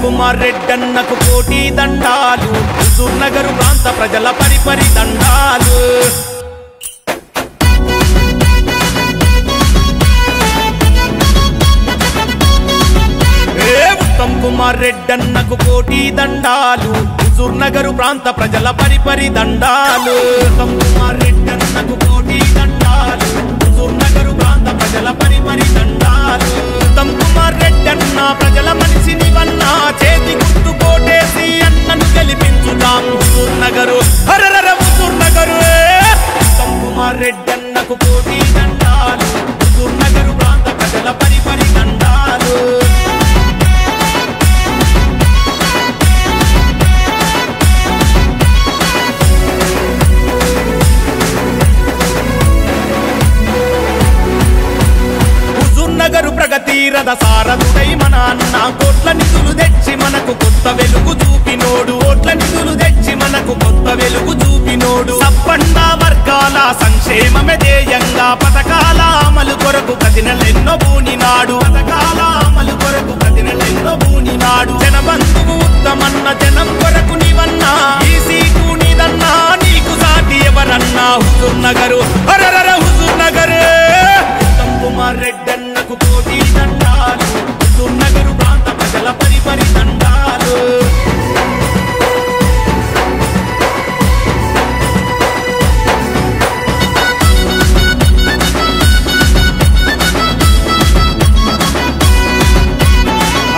కుమార్ రెడ్డన్నకు కోటి దండాలు హుజూర్ నగర్ ప్రాంత ప్రజల పరిపరి దండాలు ఉత్తమ్ కుమార్ రెడ్డన్నకు కోటి దండాలు హుజూర్ నగర్ ప్రాంత ప్రజల పరిపరి దండాలు ఉత్తమ్ కుమార్ రెడ్డన్నకు కోటి దండాలు హుజూర్ నగర్ ప్రాంత ప్రజల పరిపరి దండాలు ఉత్తమ్ కుమార్ రెడ్డన్న ప్రజల మనిషిని వన్నా చేతి గుర్తు కోటేసి అన్నను గెలిపించుదాం హుజూర్ నగర్ హరరర హుజూర్ నగర్ ఉత్తమ్ కుమార్ రెడ్డన్నకు కోటి దండాలు హుజూర్ నగర్ ప్రాంత ప్రజల పరిపరి దండాలు నగరు ప్రగతి రథ సారథుడై మన అన్న కోట్ల నిధులు తెచ్చి మనకు కొత్త వెలుగు చూపినోడు కోట్ల నిధులు తెచ్చి మనకు కొత్త వెలుగు చూపినోడు సప్పండ వర్గాల సంక్షేమమే ధ్యేయంగా పథకాల అమలు కొరకు కదినలెన్నో బూనినాడు పథకాల అమలు కొరకు కదినలెన్నో బూనినాడు జనబంధువు ఉత్తమన్న జనం కొరకు నీవన్నా ఈ సీటు నీదన్నా నీకు సాటి ఎవరన్నా హుజూర్ నగర్ హరరర హుజూర్ నగర్ ఉత్తమ్ కుమార్ రెడ్డన్నకు కోటి దండాలు హుజూర్ నగర్ ప్రాంత ప్రజల పరిపరి దండాలు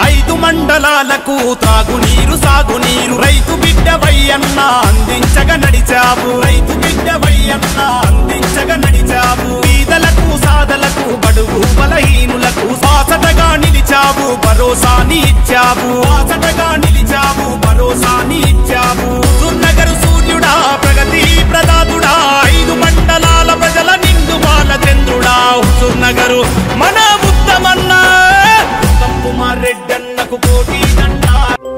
5 మండలాలకు తాగునీరు సాగునీరు రైతు బిడ్డవయ్యన్న అందించగా నడిచావు రైతు బిడ్డవయ్యన్న అందించగా నడిచావు పేదలకు సాదలకు బడుగు బలహీనులకు బాసటగా నిలిచావు భరోసాని ఇచ్చావు బాసటగా నిలిచావు భరోసాని ఇచ్చావు హుజూర్ నగర్ సూర్యుడా ప్రగతి ప్రదాతుడా 5 మండలాల ప్రజల నిండు బాల చంద్రుడా హుజూర్ నగర్ మన ఉత్తమన్న ఉత్తమ్ కుమార్ రెడ్డన్నకు కోటి దండాలు